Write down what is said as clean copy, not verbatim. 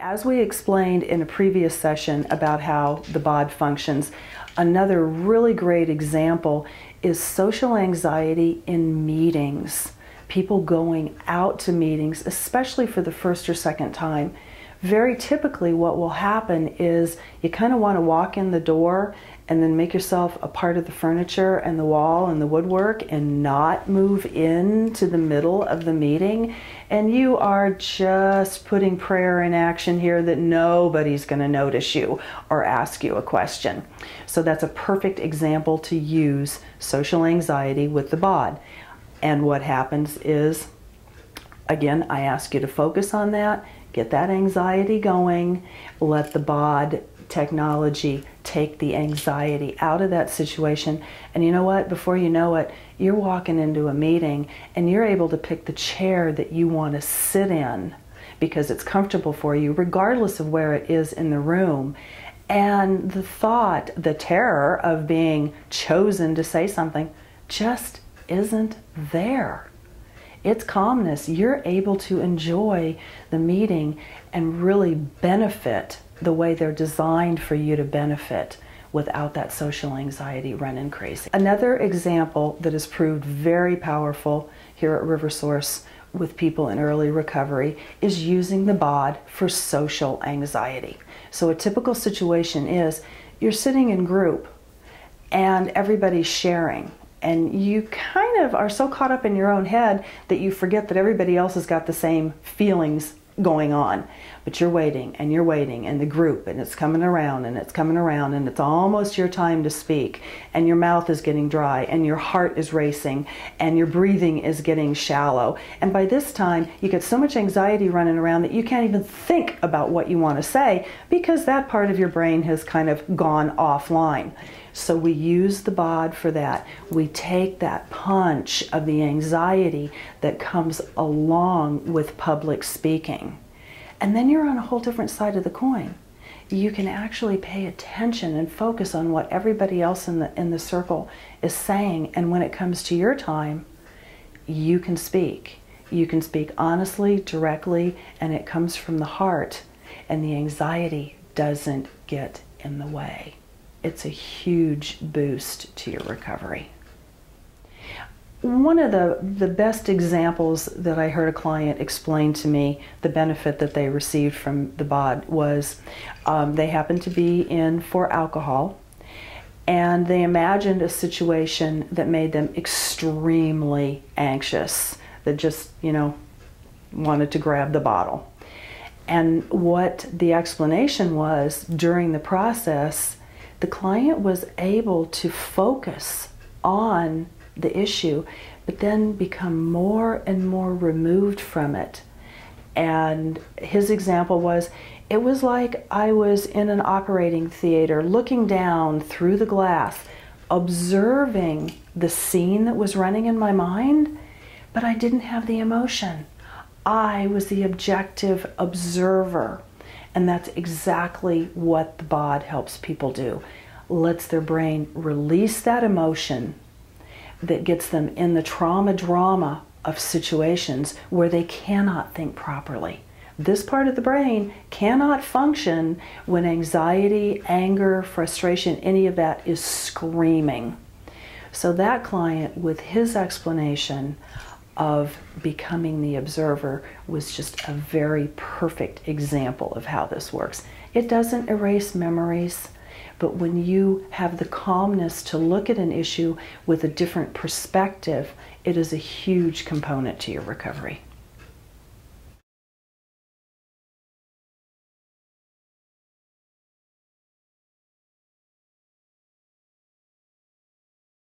As we explained in a previous session about how the Baud functions, another really great example is social anxiety in meetings. People going out to meetings, especially for the first or second time. Very typically what will happen is you kind of want to walk in the door and then make yourself a part of the furniture and the wall and the woodwork and not move into the middle of the meeting. And you are just putting prayer in action here that nobody's going to notice you or ask you a question. So that's a perfect example to use social anxiety with the Baud. And what happens is, again, I ask you to focus on that, get that anxiety going, let the Baud technology take the anxiety out of that situation. And you know what? Before you know it, you're walking into a meeting and you're able to pick the chair that you want to sit in because it's comfortable for you, regardless of where it is in the room. And the thought, the terror of being chosen to say something just isn't there. It's calmness. You're able to enjoy the meeting and really benefit the way they're designed for you to benefit without that social anxiety running crazy. Another example that has proved very powerful here at RiverSource with people in early recovery is using the Baud for social anxiety. So a typical situation is you're sitting in group and everybody's sharing. And you kind of are so caught up in your own head that you forget that everybody else has got the same feelings going on. But you're waiting in the group, and it's coming around and it's coming around, and it's almost your time to speak, and your mouth is getting dry and your heart is racing and your breathing is getting shallow. And by this time you get so much anxiety running around that you can't even think about what you want to say because that part of your brain has kind of gone offline. So we use the Baud for that. We take that punch of the anxiety that comes along with public speaking. And then you're on a whole different side of the coin. You can actually pay attention and focus on what everybody else in the circle is saying. And when it comes to your time, you can speak. You can speak honestly, directly, and it comes from the heart. And the anxiety doesn't get in the way. It's a huge boost to your recovery. One of the best examples that I heard a client explain to me the benefit that they received from the Baud was they happened to be in for alcohol, and they imagined a situation that made them extremely anxious, that just, wanted to grab the bottle. And what the explanation was during the process, the client was able to focus on the issue, but then become more and more removed from it. And his example was, it was like I was in an operating theater looking down through the glass, observing the scene that was running in my mind, but I didn't have the emotion. I was the objective observer. And that's exactly what the Baud helps people do. Lets their brain release that emotion that gets them in the trauma drama of situations where they cannot think properly. This part of the brain cannot function when anxiety, anger, frustration, any of that is screaming. So that client, with his explanation of becoming the observer, was just a very perfect example of how this works. It doesn't erase memories, but when you have the calmness to look at an issue with a different perspective, it is a huge component to your recovery.